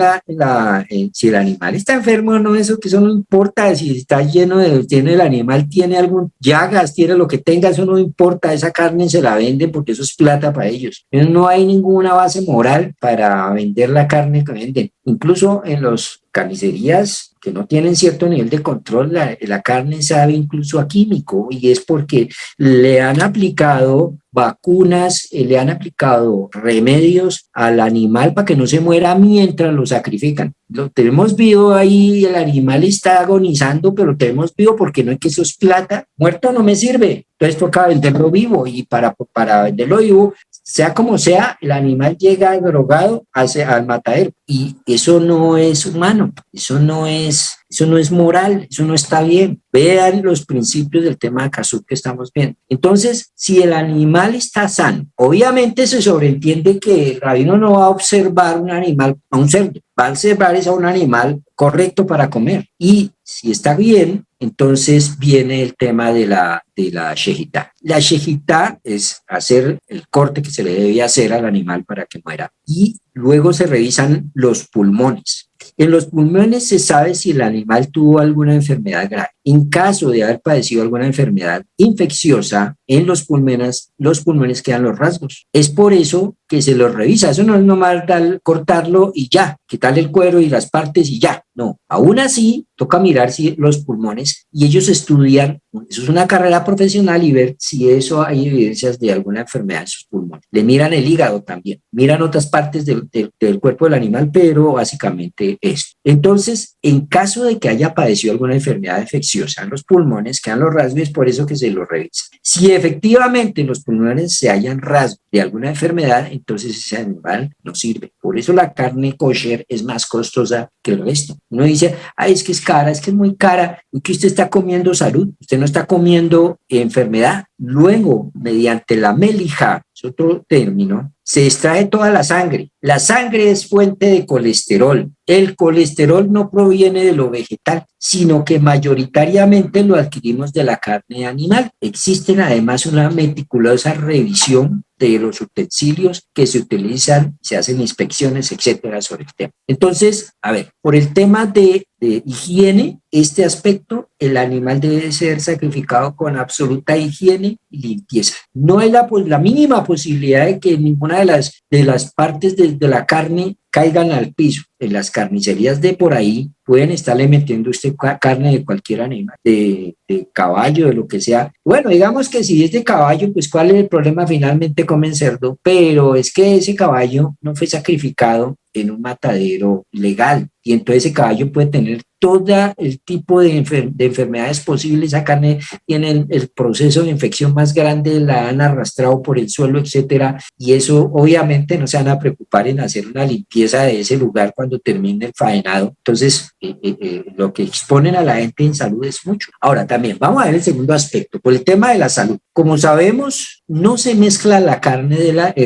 si el animal está enfermo o no, eso no importa. Si está lleno el animal, tiene algún llagas, tiene lo que tenga, eso no importa. Esa carne se la venden porque eso es plata para ellos. No hay ninguna base moral para vender la carne que venden. Incluso en las carnicerías que no tienen cierto nivel de control, la carne sabe incluso a químico, y es porque le han aplicado vacunas, le han aplicado remedios al animal para que no se muera mientras lo sacrifican. Lo tenemos vivo ahí, el animal está agonizando, pero lo tenemos vivo porque no es que eso es plata. Muerto no me sirve, entonces toca venderlo vivo, y para venderlo vivo sea como sea, el animal llega drogado al matadero y eso no es humano, eso no es moral, eso no está bien. Vean los principios del tema de Kazuk que estamos viendo. Entonces, si el animal está sano, obviamente se sobreentiende que el rabino no va a observar un animal, a un cerdo, va a observar es a un animal correcto para comer. Y si está bien, entonces viene el tema de la shejitá. La shejitá es hacer el corte que se le debe hacer al animal para que muera. Y luego se revisan los pulmones. En los pulmones se sabe si el animal tuvo alguna enfermedad grave. En caso de haber padecido alguna enfermedad infecciosa, en los pulmones quedan los rasgos. Es por eso que se los revisa. Eso no es nomás cortarlo y ya, quitarle el cuero y las partes y ya. No, aún así toca mirar si los pulmones y ellos estudian, eso es una carrera profesional y ver si eso hay evidencias de alguna enfermedad en sus pulmones. Le miran el hígado también, miran otras partes del cuerpo del animal, pero básicamente esto. Entonces, en caso de que haya padecido alguna enfermedad infecciosa en los pulmones, quedan los rasgos y es por eso que se los revisa. Si efectivamente en los pulmones se hayan rasgos de alguna enfermedad, entonces ese animal no sirve. Por eso la carne kosher es más costosa que el resto. Uno dice, ay, es que es cara, es que es muy cara, y que usted está comiendo salud, usted no está comiendo enfermedad. Luego, mediante la melija, es otro término, se extrae toda la sangre. La sangre es fuente de colesterol. El colesterol no proviene de lo vegetal, sino que mayoritariamente lo adquirimos de la carne animal. Existen además una meticulosa revisión de los utensilios que se utilizan, se hacen inspecciones, etcétera, sobre el tema. Entonces, a ver, por el tema de higiene, este aspecto, el animal debe ser sacrificado con absoluta higiene y limpieza. No hay la mínima posibilidad de que ninguna de las partes de la carne caigan al piso. En las carnicerías de por ahí pueden estarle metiendo usted carne de cualquier animal, de caballo, de lo que sea. Bueno, digamos que si es de caballo, pues ¿cuál es el problema? Finalmente comen cerdo, pero es que ese caballo no fue sacrificado en un matadero legal y entonces ese caballo puede tener todo el tipo de enfermedades posibles. Esa carne tiene el proceso de infección más grande, la han arrastrado por el suelo, etcétera, y eso obviamente no se van a preocupar en hacer una limpieza de ese lugar cuando termine el faenado. Entonces, lo que exponen a la gente en salud es mucho. Ahora, también vamos a ver el segundo aspecto, por el tema de la salud. Como sabemos, no se mezcla la carne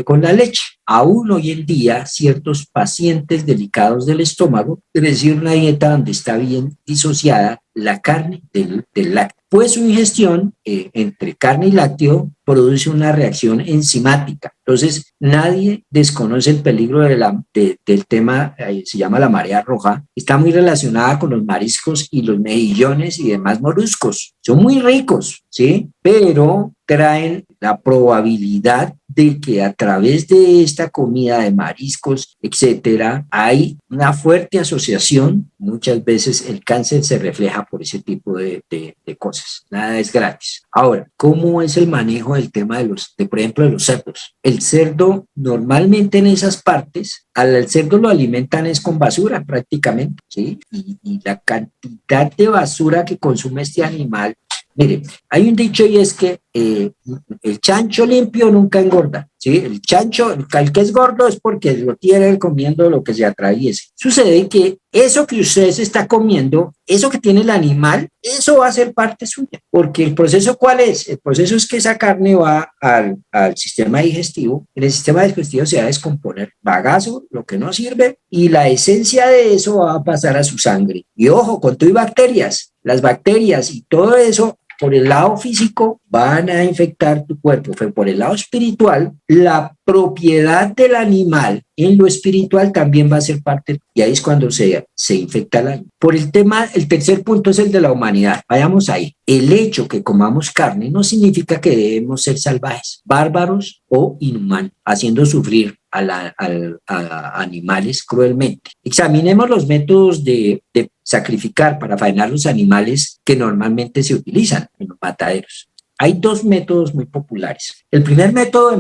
con la leche. Aún hoy en día, ciertos pacientes delicados del estómago deben decir una dieta donde está bien disociada la carne del lácteo. Pues su ingestión entre carne y lácteo produce una reacción enzimática. Entonces, nadie desconoce el peligro del tema, se llama la marea roja. Está muy relacionada con los mariscos y los mejillones y demás moluscos. Son muy ricos, ¿sí? Pero traen la probabilidad de que a través de esta comida de mariscos, etcétera, hay una fuerte asociación. Muchas veces el cáncer se refleja por ese tipo de cosas. Nada es gratis. Ahora, ¿cómo es el manejo del tema por ejemplo, de los cerdos? El cerdo, normalmente en esas partes, al cerdo lo alimentan es con basura prácticamente, ¿sí? Y la cantidad de basura que consume este animal. Mire, hay un dicho y es que el chancho limpio nunca engorda, ¿sí? El chancho, el que es gordo es porque lo tiene comiendo lo que se atraviese. Sucede que eso que usted se está comiendo, eso que tiene el animal, eso va a ser parte suya. Porque el proceso, ¿cuál es? El proceso es que esa carne va al sistema digestivo. En el sistema digestivo se va a descomponer bagazo, lo que no sirve, y la esencia de eso va a pasar a su sangre. Y ojo, con todo y bacterias. Las bacterias y todo eso por el lado físico van a infectar tu cuerpo, pero por el lado espiritual, la propiedad del animal en lo espiritual también va a ser parte, y ahí es cuando se infecta el animal. Por el tema, el tercer punto es el de la humanidad. Vayamos ahí. El hecho que comamos carne no significa que debemos ser salvajes, bárbaros o inhumanos, haciendo sufrir a animales cruelmente. Examinemos los métodos de sacrificar para faenar los animales que normalmente se utilizan en los mataderos. Hay dos métodos muy populares. El primer método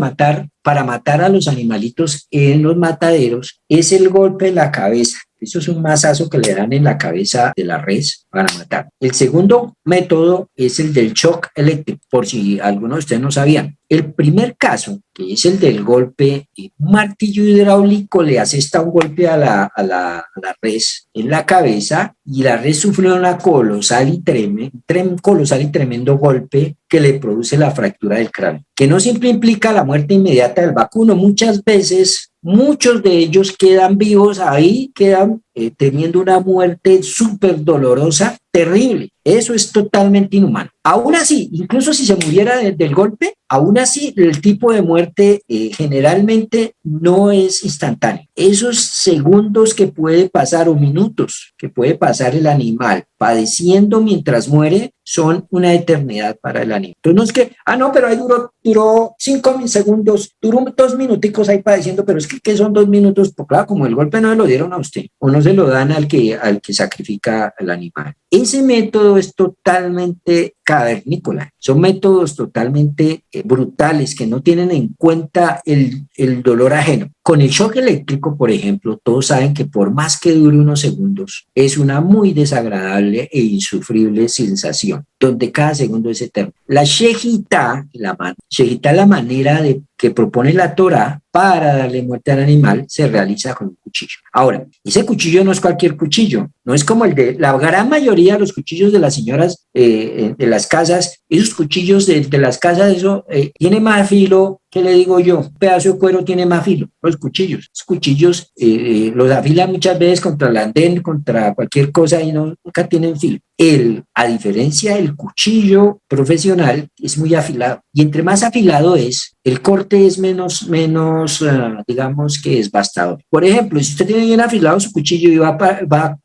para matar a los animalitos en los mataderos es el golpe en la cabeza. Eso es un mazazo que le dan en la cabeza de la res para matar. El segundo método es el del shock eléctrico, por si algunos de ustedes no sabían. El primer caso, que es el del golpe, un martillo hidráulico le asesta un golpe a la res en la cabeza y la res sufre una colosal y tremendo golpe que le produce la fractura del cráneo, que no siempre implica la muerte inmediata del vacuno. Muchas veces, muchos de ellos quedan vivos ahí, quedan teniendo una muerte súper dolorosa, terrible. Eso es totalmente inhumano. Aún así, incluso si se muriera del golpe, aún así el tipo de muerte generalmente no es instantáneo. Esos segundos que puede pasar o minutos que puede pasar el animal padeciendo mientras muere son una eternidad para el animal. Entonces no es que, no, pero ahí duró 5 segundos, duró 2 minuticos ahí padeciendo, pero es que ¿qué son 2 minutos? Pues claro, como el golpe no se lo dieron a usted o no se lo dan al que sacrifica al animal. Ese método es totalmente cavernícola, son métodos totalmente brutales que no tienen en cuenta el dolor ajeno. Con el shock eléctrico, por ejemplo, todos saben que por más que dure unos segundos, es una muy desagradable e insufrible sensación, donde cada segundo es eterno. La shejitá, la manera que propone la Torá para darle muerte al animal, se realiza con un cuchillo. Ahora, ese cuchillo no es cualquier cuchillo, no es como el de la gran mayoría de los cuchillos de las señoras de las casas. Esos cuchillos de las casas, eso tiene más filo. ¿Qué le digo yo? Un pedazo de cuero tiene más filo. Los cuchillos los afilan muchas veces contra el andén, contra cualquier cosa y nunca tienen filo. A diferencia del cuchillo profesional, es muy afilado. Y entre más afilado es, el corte es menos digamos que devastador. Por ejemplo, si usted tiene bien afilado su cuchillo y va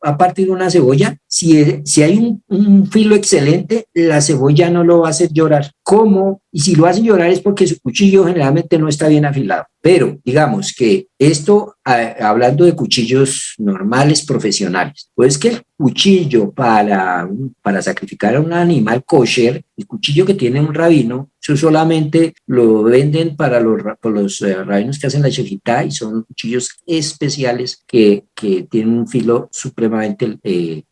a partir una cebolla, si hay un filo excelente, la cebolla no lo va a hacer llorar. ¿Cómo? Y si lo hace llorar es porque su cuchillo generalmente no está bien afilado. Pero digamos que esto, hablando de cuchillos normales, profesionales, pues que el cuchillo para sacrificar a un animal kosher, el cuchillo que tiene un rabino, eso solamente lo venden para los rabinos que hacen la shejitá y son cuchillos especiales que tienen un filo supremamente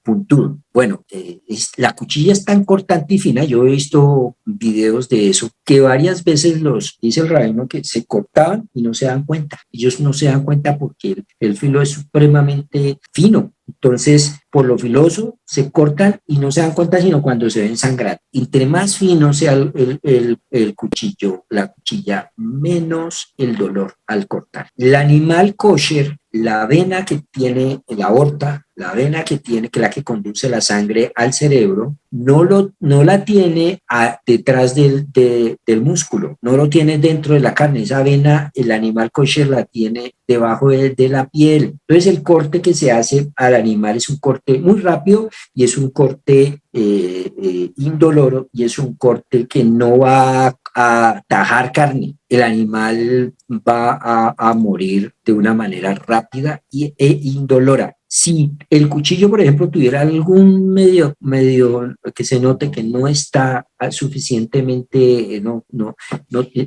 puntudo. Bueno, la cuchilla es tan cortante y fina, yo he visto videos de eso, que varias veces dice el rabino que se cortaban y no se dan cuenta. Ellos no se dan cuenta porque el filo es supremamente fino. Entonces, por lo filoso, se cortan y no se dan cuenta sino cuando se ven sangrar. Entre más fino sea el cuchillo, la cuchilla, menos el dolor al cortar. El animal kosher, la vena que tiene la aorta, la vena que tiene, que es la que conduce la sangre al cerebro, no la tiene detrás del músculo, no lo tiene dentro de la carne. Esa vena, el animal kosher la tiene debajo de la piel. Entonces el corte que se hace al animal es un corte muy rápido y es un corte indoloro y es un corte que no va a tajar carne. El animal va a morir de una manera rápida e indolora. Si el cuchillo, por ejemplo, tuviera algún medio que se note que no está suficientemente, no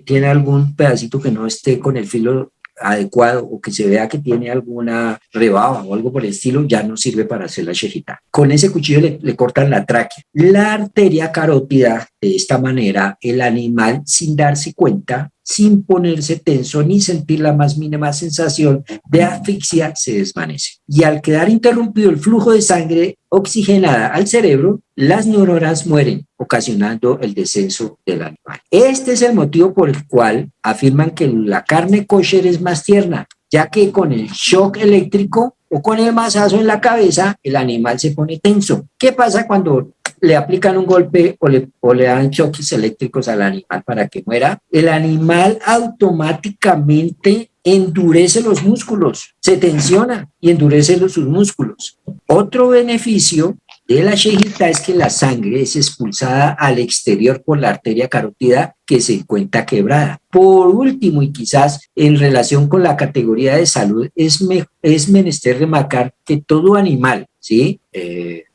tiene algún pedacito que no esté con el filo adecuado o que se vea que tiene alguna rebaba o algo por el estilo, ya no sirve para hacer la shejitá. Con ese cuchillo le cortan la tráquea. La arteria carótida, de esta manera, el animal, sin darse cuenta, sin ponerse tenso ni sentir la más mínima sensación de asfixia, se desvanece. Y al quedar interrumpido el flujo de sangre oxigenada al cerebro, las neuronas mueren, ocasionando el descenso del animal. Este es el motivo por el cual afirman que la carne kosher es más tierna, ya que con el shock eléctrico o con el mazazo en la cabeza, el animal se pone tenso. ¿Qué pasa cuando le aplican un golpe o le dan choques eléctricos al animal para que muera? El animal automáticamente endurece los músculos, se tensiona y endurece sus músculos. Otro beneficio de la shejitá es que la sangre es expulsada al exterior por la arteria carótida que se encuentra quebrada. Por último, y quizás en relación con la categoría de salud, es menester remarcar que todo animal, ¿sí?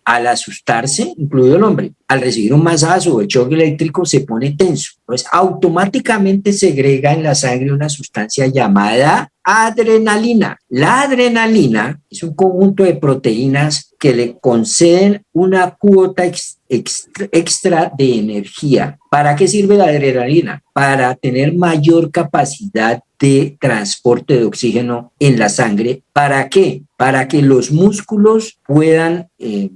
al asustarse, incluido el hombre, al recibir un mazazo o el choque eléctrico, se pone tenso. Entonces, automáticamente segrega en la sangre una sustancia llamada adrenalina. La adrenalina es un conjunto de proteínas que le conceden una cuota extra de energía. ¿Para qué sirve la adrenalina? Para tener mayor capacidad de transporte de oxígeno en la sangre. ¿Para qué? Para que los músculos puedan, eso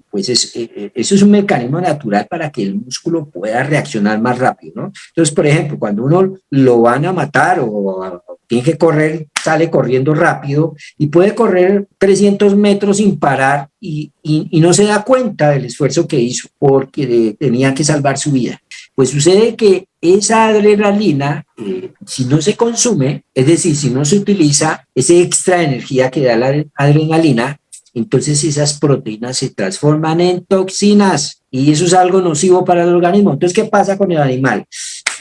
es un mecanismo natural para que el músculo pueda reaccionar más rápido, ¿no? Entonces, por ejemplo, cuando uno lo van a matar o tiene que correr, sale corriendo rápido y puede correr 300 metros sin parar y no se da cuenta del esfuerzo que hizo porque tenía que salvar su vida. Pues sucede que esa adrenalina, si no se consume, es decir, si no se utiliza ese extra de energía que da la adrenalina, entonces esas proteínas se transforman en toxinas y eso es algo nocivo para el organismo. Entonces, ¿qué pasa con el animal?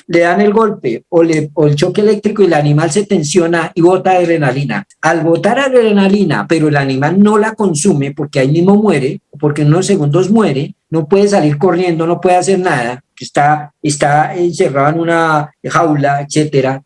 Le dan el golpe o el choque eléctrico y el animal se tensiona y bota adrenalina. Al botar adrenalina, pero el animal no la consume porque ahí mismo muere, porque en unos segundos muere, no puede salir corriendo, no puede hacer nada, está encerrado en una jaula, etcétera.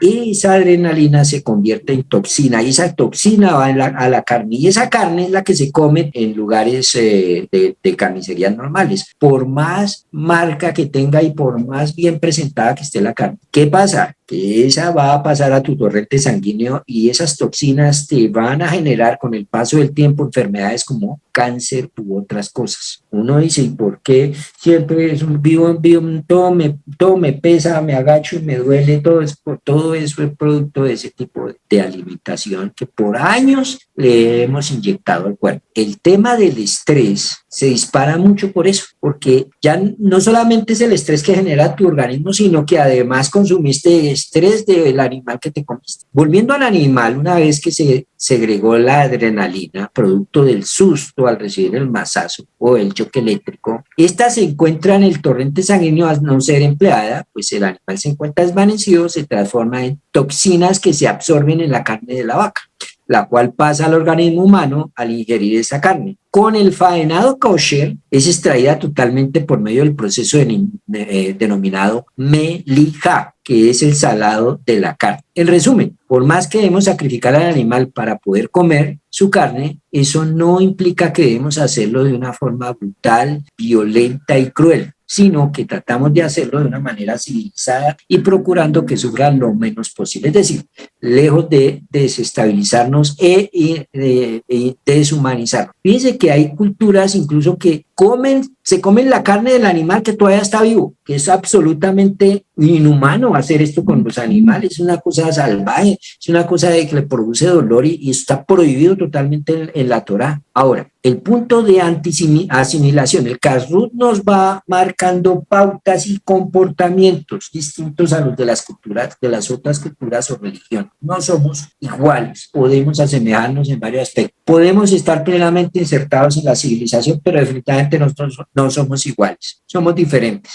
Esa adrenalina se convierte en toxina y esa toxina va a la carne y esa carne es la que se come en lugares de carnicerías normales, por más marca que tenga y por más bien presentada que esté la carne. ¿Qué pasa? Que esa va a pasar a tu torrente sanguíneo y esas toxinas te van a generar con el paso del tiempo enfermedades como cáncer u otras cosas. Uno dice, ¿y por qué siempre vivo, todo me pesa, me agacho y me duele? Todo eso es producto de ese tipo de alimentación que por años le hemos inyectado al cuerpo. El tema del estrés se dispara mucho por eso, porque ya no solamente es el estrés que genera tu organismo, sino que además consumiste estrés del animal que te comiste. Volviendo al animal, una vez que se segregó la adrenalina, producto del susto al recibir el mazazo o el choque eléctrico, esta se encuentra en el torrente sanguíneo al no ser empleada, pues el animal se encuentra desvanecido, se transforma en toxinas que se absorben en la carne de la vaca, la cual pasa al organismo humano al ingerir esa carne. Con el faenado kosher es extraída totalmente por medio del proceso denominado melija, que es el salado de la carne. En resumen, por más que debemos sacrificar al animal para poder comer su carne, eso no implica que debemos hacerlo de una forma brutal, violenta y cruel, sino que tratamos de hacerlo de una manera civilizada y procurando que sufra lo menos posible, es decir, lejos de desestabilizarnos y deshumanizarnos. Fíjense que hay culturas incluso que se comen la carne del animal que todavía está vivo, que es absolutamente inhumano hacer esto con los animales, es una cosa salvaje, es una cosa que le produce dolor y está prohibido totalmente en la Torá. Ahora, el punto de asimilación, el Kashrut nos va marcando pautas y comportamientos distintos a los de las culturas, de las otras culturas o religiones. No somos iguales, podemos asemejarnos en varios aspectos, podemos estar plenamente insertados en la civilización, pero definitivamente nosotros no somos iguales, somos diferentes.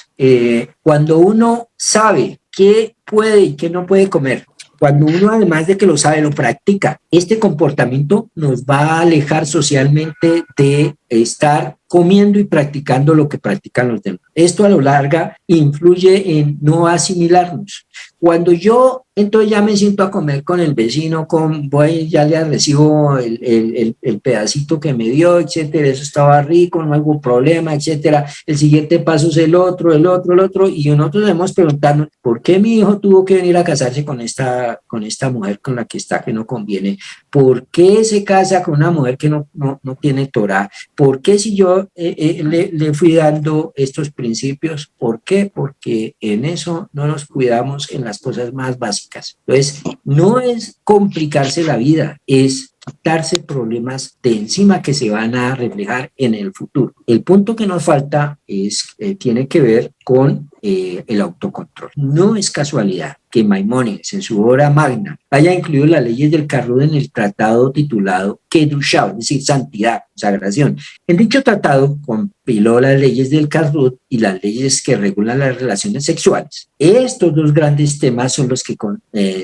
Cuando uno sabe qué puede y qué no puede comer, cuando uno además de que lo sabe, lo practica, este comportamiento nos va a alejar socialmente de estar comiendo y practicando lo que practican los demás. Esto a lo largo influye en no asimilarnos. Cuando yo entonces ya me siento a comer con el vecino, ya le recibo el pedacito que me dio, etcétera, eso estaba rico, no hay ningún problema, etcétera. El siguiente paso es el otro, y nosotros debemos preguntarnos, ¿por qué mi hijo tuvo que venir a casarse con esta mujer con la que está, que no conviene? ¿Por qué se casa con una mujer que no tiene Torah? ¿Por qué si yo le fui dando estos principios? ¿Por qué? Porque en eso no nos cuidamos en las cosas más básicas. Entonces, no es complicarse la vida, es quitarse problemas de encima que se van a reflejar en el futuro. El punto que nos falta tiene que ver con el autocontrol. No es casualidad que Maimónides en su obra magna haya incluido las leyes del Kashrut en el tratado titulado Kedushá, es decir, santidad, consagración. En dicho tratado compiló las leyes del Kashrut y las leyes que regulan las relaciones sexuales. Estos dos grandes temas son los que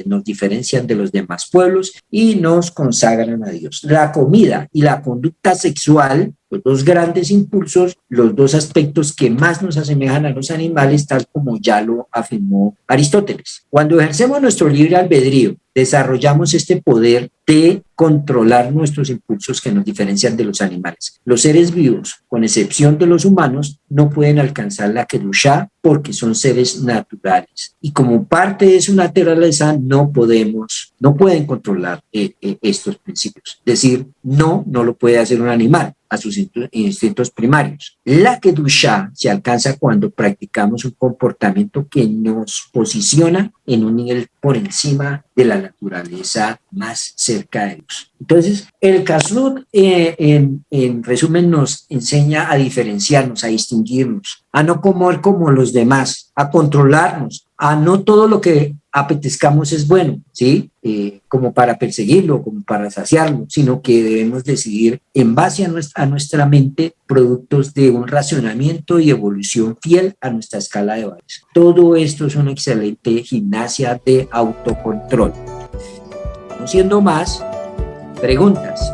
nos diferencian de los demás pueblos y nos consagran a Dios. La comida y la conducta sexual, los dos grandes impulsos, los dos aspectos que más nos asemejan a los animales, tal como ya lo afirmó Aristóteles. Cuando ejercemos nuestro libre albedrío, desarrollamos este poder de controlar nuestros impulsos que nos diferencian de los animales. Los seres vivos, con excepción de los humanos, no pueden alcanzar la Kedushá porque son seres naturales. Y como parte de su naturaleza, no pueden controlar estos principios. Es decir, no lo puede hacer un animal a sus instintos primarios. La Kedushá se alcanza cuando practicamos un comportamiento que nos posiciona en un nivel por encima de la naturaleza más cerca de Dios. Entonces, el Kashrut, en resumen, nos enseña a diferenciarnos, a distinguirnos, a no comer como los demás, a controlarnos, a no todo lo que apetezcamos es bueno, ¿sí? Como para perseguirlo, como para saciarlo, sino que debemos decidir en base a nuestra mente productos de un racionamiento y evolución fiel a nuestra escala de valores. Todo esto es una excelente gimnasia de autocontrol. No siendo más, preguntas.